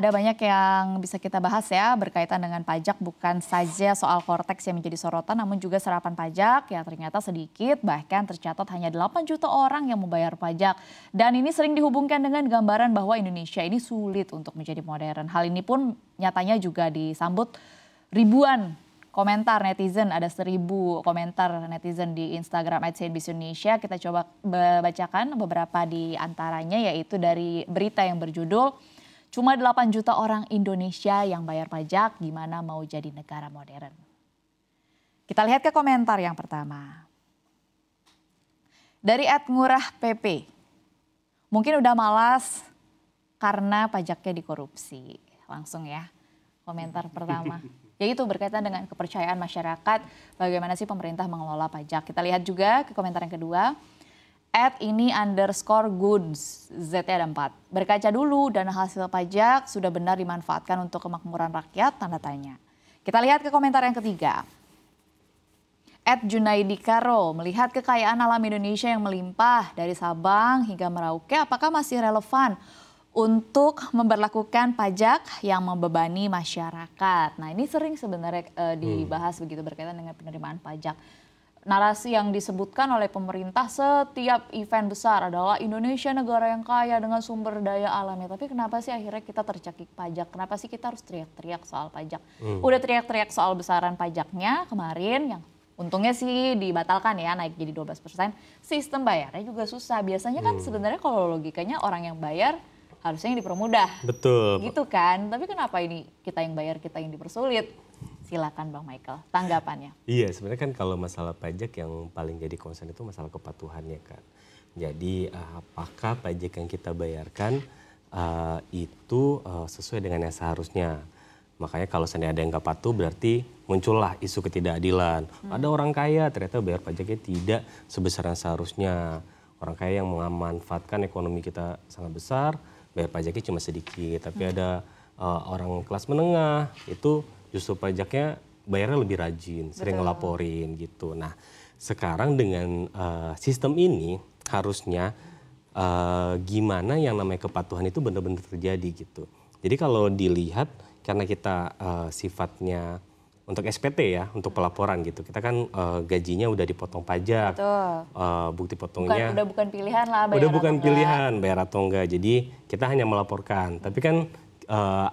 ada banyak yang bisa kita bahas ya berkaitan dengan pajak, bukan saja soal Cortex yang menjadi sorotan namun juga serapan pajak yang ternyata sedikit, bahkan tercatat hanya 8 juta orang yang membayar pajak. Dan ini sering dihubungkan dengan gambaran bahwa Indonesia ini sulit untuk menjadi modern. Hal ini pun nyatanya juga disambut ribuan komentar netizen, ada 1.000 komentar netizen di Instagram @cnbc_indonesia. Kita coba bacakan beberapa di antaranya, yaitu dari berita yang berjudul "Cuma 8 juta orang Indonesia yang bayar pajak, gimana mau jadi negara modern?" Kita lihat ke komentar yang pertama. Dari @ngurahpp. "Mungkin udah malas karena pajaknya dikorupsi." Langsung ya, komentar pertama. Yaitu berkaitan dengan kepercayaan masyarakat, bagaimana sih pemerintah mengelola pajak. Kita lihat juga ke komentar yang kedua. @ini_goods, ZT ada 4. "Berkaca dulu, dana hasil pajak sudah benar dimanfaatkan untuk kemakmuran rakyat, tanda tanya." Kita lihat ke komentar yang ketiga. @Junaidi Karo, "Melihat kekayaan alam Indonesia yang melimpah dari Sabang hingga Merauke, apakah masih relevan untuk memberlakukan pajak yang membebani masyarakat?" Nah, ini sering sebenarnya dibahas begitu berkaitan dengan penerimaan pajak. Narasi yang disebutkan oleh pemerintah setiap event besar adalah Indonesia negara yang kaya dengan sumber daya alamnya. Tapi kenapa sih akhirnya kita tercekik pajak? Kenapa sih kita harus teriak-teriak soal pajak? Udah teriak-teriak soal besaran pajaknya kemarin, yang untungnya sih dibatalkan ya, naik jadi 12%. Sistem bayarnya juga susah. Biasanya kan sebenarnya kalau logikanya orang yang bayar harusnya yang dipermudah. Betul. Gitu kan? Tapi kenapa ini kita yang bayar, kita yang dipersulit? Silakan Bang Michael, tanggapannya. Iya, sebenarnya kan kalau masalah pajak yang paling jadi concern itu masalah kepatuhannya kan. Jadi apakah pajak yang kita bayarkan itu sesuai dengan yang seharusnya. Makanya kalau seandainya ada yang nggak patuh berarti muncullah isu ketidakadilan. Ada orang kaya ternyata bayar pajaknya tidak sebesar yang seharusnya. Orang kaya yang memanfaatkan ekonomi kita sangat besar, bayar pajaknya cuma sedikit. Tapi ada orang kelas menengah itu justru pajaknya bayarnya lebih rajin, sering ngelaporin gitu. Nah, sekarang dengan sistem ini harusnya gimana yang namanya kepatuhan itu benar-benar terjadi gitu. Jadi kalau dilihat karena kita sifatnya untuk SPT ya, untuk pelaporan gitu. Kita kan gajinya udah dipotong pajak. Bukti potongnya Udah bukan pilihan lah bayar udah bukan atau pilihan bayar atau enggak. Jadi kita hanya melaporkan. Tapi kan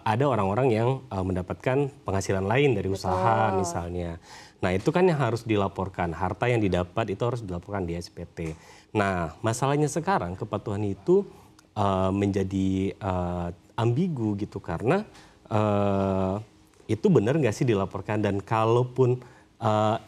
ada orang-orang yang mendapatkan penghasilan lain dari usaha misalnya. Nah, itu kan yang harus dilaporkan. Harta yang didapat itu harus dilaporkan di SPT. Nah, masalahnya sekarang kepatuhan itu menjadi ambigu gitu karena itu benar nggak sih dilaporkan, dan kalaupun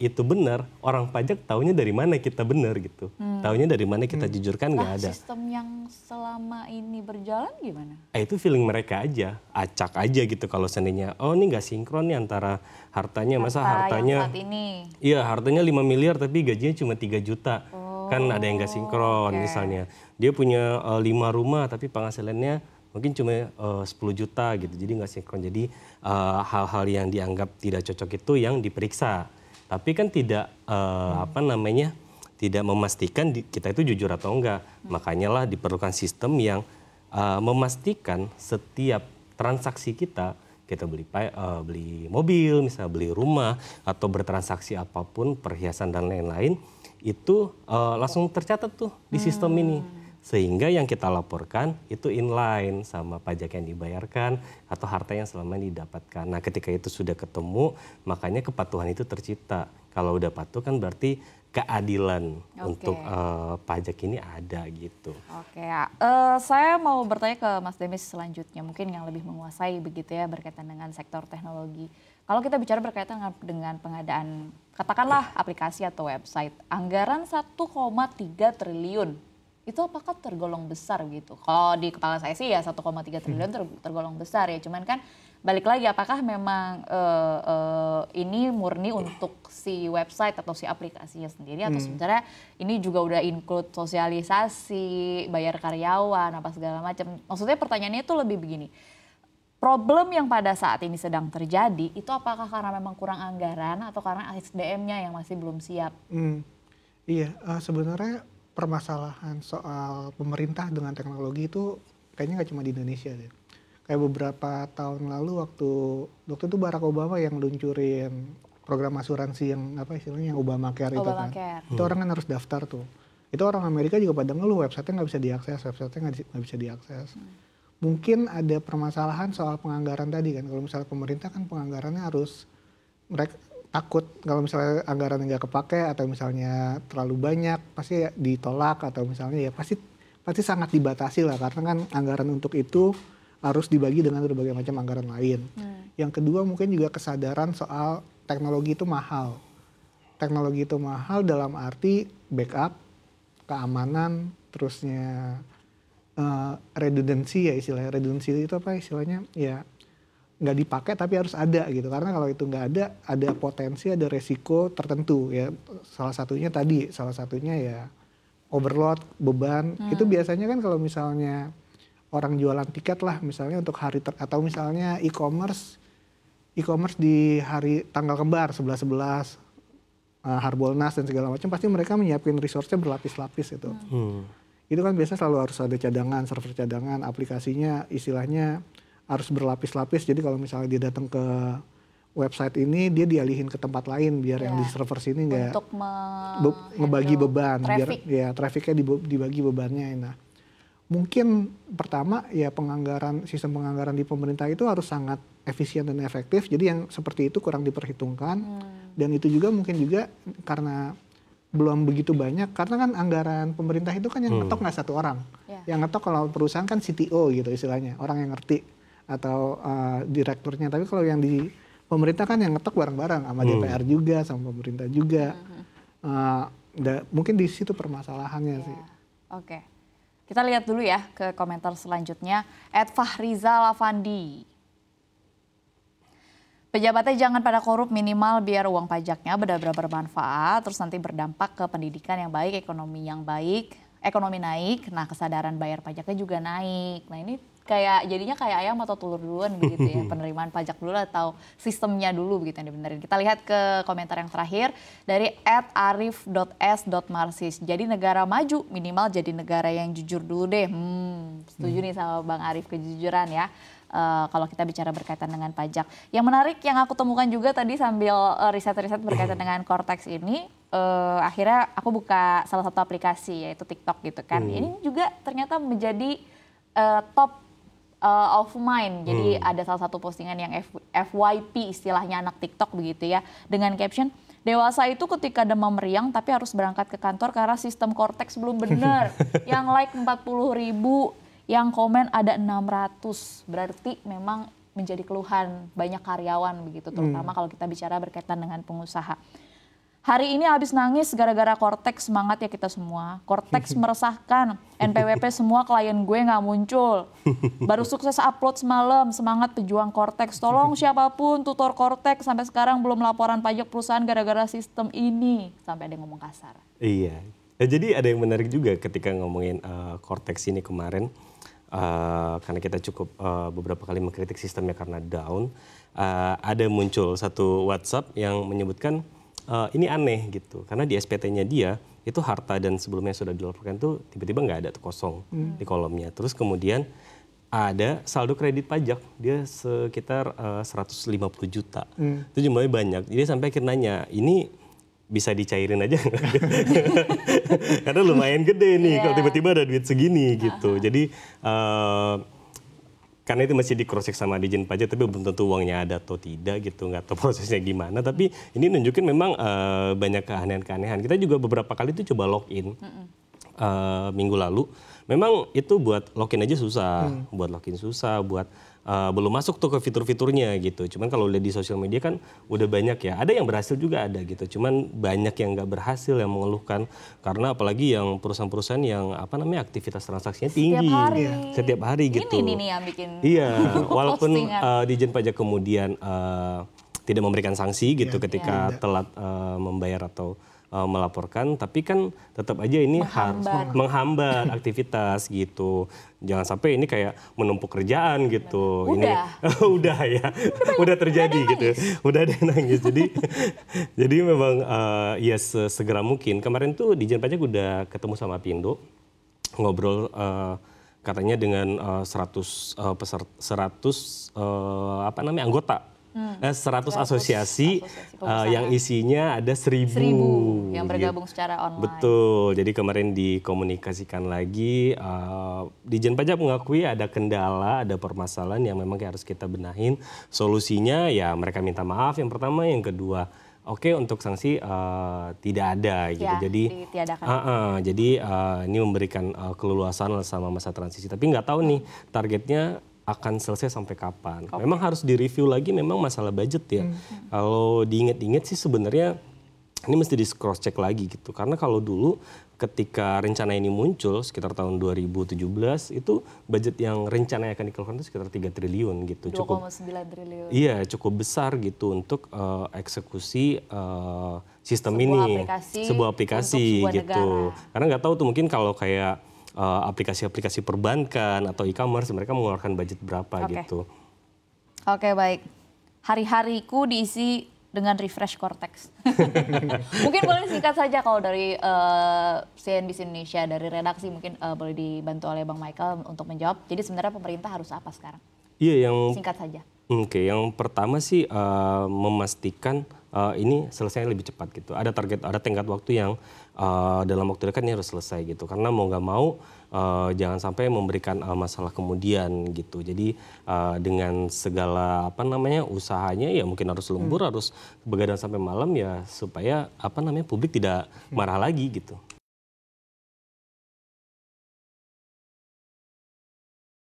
itu benar, orang pajak taunya dari mana kita benar gitu. Taunya dari mana kita jujur, kan nggak ada. Sistem yang selama ini berjalan gimana? Itu feeling mereka aja, acak aja gitu kalau seandainya oh ini nggak sinkron nih antara hartanya, masa hartanya saat ini. Iya, hartanya 5 miliar tapi gajinya cuma 3 juta. Kan ada yang nggak sinkron misalnya. Dia punya 5 rumah tapi penghasilannya mungkin cuma 10 juta gitu. Jadi nggak sinkron. Jadi hal-hal yang dianggap tidak cocok itu yang diperiksa. Tapi kan tidak tidak memastikan kita itu jujur atau enggak. Makanya lah diperlukan sistem yang memastikan setiap transaksi kita beli mobil, misalnya beli rumah, atau bertransaksi apapun, perhiasan dan lain-lain, itu langsung tercatat tuh di sistem ini. Sehingga yang kita laporkan itu inline sama pajak yang dibayarkan atau harta yang selama ini didapatkan. Nah, ketika itu sudah ketemu, makanya kepatuhan itu tercipta. Kalau udah patuh kan berarti keadilan untuk pajak ini ada gitu. Oke, saya mau bertanya ke Mas Demis selanjutnya, mungkin yang lebih menguasai begitu ya berkaitan dengan sektor teknologi. Kalau kita bicara berkaitan dengan pengadaan, katakanlah aplikasi atau website, anggaran 1,3 triliun. Itu apakah tergolong besar gitu? Kalau di kepala saya sih ya 1,3 triliun tergolong besar ya. Cuman kan balik lagi, apakah memang ini murni untuk si website atau si aplikasinya sendiri, atau sebenarnya ini juga udah include sosialisasi, bayar karyawan, apa segala macam. Maksudnya pertanyaannya itu lebih begini. Problem yang pada saat ini sedang terjadi itu apakah karena memang kurang anggaran atau karena SDM-nya yang masih belum siap? Iya, sebenarnya permasalahan soal pemerintah dengan teknologi itu kayaknya nggak cuma di Indonesia deh. kayak beberapa tahun lalu waktu itu Barack Obama yang luncurin program asuransi yang apa istilahnya yang Obamacare itu kan. Itu orang kan harus daftar tuh. Itu orang Amerika juga pada ngeluh websitenya nggak bisa diakses, nggak bisa diakses. Mungkin ada permasalahan soal penganggaran tadi kan. Kalau misalnya pemerintah kan penganggarannya harus mereka takut kalau misalnya anggaran nggak kepake atau misalnya terlalu banyak pasti ditolak atau misalnya ya pasti sangat dibatasi lah karena kan anggaran untuk itu harus dibagi dengan berbagai macam anggaran lain. Yang kedua mungkin juga kesadaran soal teknologi itu mahal. Teknologi itu mahal dalam arti backup, keamanan, terusnya redundancy ya istilahnya. Redundancy itu apa istilahnya? Ya nggak dipakai tapi harus ada gitu. Karena kalau itu nggak ada potensi, ada resiko tertentu ya. Salah satunya ya overload, beban. Itu biasanya kan kalau misalnya orang jualan tiket lah misalnya untuk hari atau misalnya e-commerce di hari tanggal kembar 11-11 Harbolnas dan segala macam pasti mereka menyiapkan resource-nya berlapis-lapis itu. Itu kan biasanya selalu harus ada cadangan, server cadangan, aplikasinya istilahnya harus berlapis-lapis. Jadi kalau misalnya dia datang ke website ini dia dialihin ke tempat lain biar yang di server sini nggak ngebagi beban, traffic. Biar ya trafficnya dibagi bebannya. Nah, mungkin pertama ya sistem penganggaran di pemerintah itu harus sangat efisien dan efektif. Jadi yang seperti itu kurang diperhitungkan dan itu juga mungkin juga karena belum begitu banyak karena kan anggaran pemerintah itu kan yang ngetok nggak satu orang. Yang ngetok kalau perusahaan kan CTO gitu istilahnya, orang yang ngerti atau direkturnya. Tapi kalau yang di pemerintah kan yang ngetok bareng-bareng sama DPR juga sama pemerintah juga. Mungkin di situ permasalahannya sih. Oke. Kita lihat dulu ya ke komentar selanjutnya. @Fahriza Lavandi. Pejabatnya jangan pada korup minimal biar uang pajaknya benar-benar bermanfaat. Terus nanti berdampak ke pendidikan yang baik, ekonomi yang baik, ekonomi naik. Nah kesadaran bayar pajaknya juga naik. Nah ini jadinya kayak ayam atau telur duluan begitu ya. Penerimaan pajak dulu atau sistemnya dulu begitu yang dibenerin. Kita lihat ke komentar yang terakhir dari @arif.s.marsis. Jadi negara maju minimal jadi negara yang jujur dulu deh. Setuju nih sama Bang Arif kejujuran ya. Kalau kita bicara berkaitan dengan pajak. Yang menarik yang aku temukan juga tadi sambil riset-riset berkaitan dengan Cortex ini. Akhirnya aku buka salah satu aplikasi yaitu TikTok gitu kan. Ini juga ternyata menjadi top of mind. Jadi ada salah satu postingan yang FYP istilahnya anak TikTok begitu ya. Dengan caption, dewasa itu ketika demam meriang tapi harus berangkat ke kantor karena sistem Cortex belum benar. Yang like 40.000, yang komen ada 600. Berarti memang menjadi keluhan banyak karyawan begitu. Terutama kalau kita bicara berkaitan dengan pengusaha. Hari ini habis nangis gara-gara Cortex, semangat ya kita semua. Cortex meresahkan, NPWP semua klien gue nggak muncul. Baru sukses upload semalam, semangat pejuang Cortex. Tolong siapapun tutor Cortex sampai sekarang belum laporan pajak perusahaan gara-gara sistem ini. Sampai ada yang ngomong kasar. Iya, jadi ada yang menarik juga ketika ngomongin Cortex ini kemarin. Karena kita cukup beberapa kali mengkritik sistemnya karena down. Ada muncul satu WhatsApp yang menyebutkan ini aneh gitu, karena di SPT-nya dia itu harta dan sebelumnya sudah dilaporkan tuh tiba-tiba nggak ada tuh kosong di kolomnya. Terus kemudian ada saldo kredit pajak dia sekitar 150 juta. Itu jumlahnya banyak. Jadi sampai akhirnya nanya, ini bisa dicairin aja nggak? Karena lumayan gede nih kalau tiba-tiba ada duit segini gitu. Jadi karena itu masih di cross check sama Dijen Pajak, tapi belum tentu uangnya ada atau tidak gitu, nggak tahu prosesnya gimana. Tapi ini nunjukin memang banyak keanehan-keanehan. Kita juga beberapa kali itu coba login minggu lalu. Memang itu buat login aja susah, buat belum masuk tuh ke fitur-fiturnya gitu. Cuman kalau lihat di sosial media kan udah banyak ya. Ada yang berhasil juga ada gitu. Cuman banyak yang nggak berhasil yang mengeluhkan karena apalagi yang perusahaan-perusahaan yang aktivitas transaksinya tinggi setiap hari gitu. Ini nih yang bikin. Iya, walaupun Dijen Pajak kemudian tidak memberikan sanksi gitu ketika telat membayar atau melaporkan, tapi kan tetap aja ini harus menghambat aktivitas gitu. Jangan sampai ini kayak menumpuk kerjaan gitu. Udah. Ini udah ya, udah terjadi gitu. Udah ada yang nangis. Jadi memang ya segera mungkin. Kemarin tuh Dijen Pajak udah ketemu sama Pindo, ngobrol katanya dengan 100 anggota. 100 asosiasi yang isinya ada 1.000 yang bergabung secara online. Betul, jadi kemarin dikomunikasikan lagi, Dijen Pajak mengakui ada kendala, ada permasalahan yang memang harus kita benahin. Solusinya ya mereka minta maaf yang pertama, yang kedua oke untuk sanksi tidak ada gitu. Ya, jadi ini memberikan keleluasan sama masa transisi. Tapi nggak tahu nih targetnya akan selesai sampai kapan. Memang harus direview lagi memang masalah budget ya. Kalau diinget-inget sih sebenarnya ini mesti di cross check lagi gitu. Karena kalau dulu ketika rencana ini muncul sekitar tahun 2017 itu budget yang rencananya akan dikeluarkan itu sekitar 3 triliun gitu. 2,9 triliun. Iya, cukup besar gitu untuk eksekusi sistem sebuah aplikasi gitu. Negara. Karena nggak tahu tuh mungkin kalau kayak aplikasi-aplikasi perbankan atau e-commerce mereka mengeluarkan budget berapa gitu. Oke, baik. Hari-hariku diisi dengan refresh Cortex. Mungkin boleh singkat saja kalau dari CNBC Indonesia, dari redaksi mungkin boleh dibantu oleh Bang Michael untuk menjawab. Jadi sebenarnya pemerintah harus apa sekarang? Iya, yang singkat saja. Oke, yang pertama sih memastikan ini selesainya lebih cepat gitu. Ada target, ada tenggat waktu yang dalam waktu dekat ini harus selesai gitu. Karena mau nggak mau jangan sampai memberikan masalah kemudian gitu. Jadi dengan segala usahanya ya mungkin harus lembur, harus begadang sampai malam ya supaya publik tidak marah lagi gitu.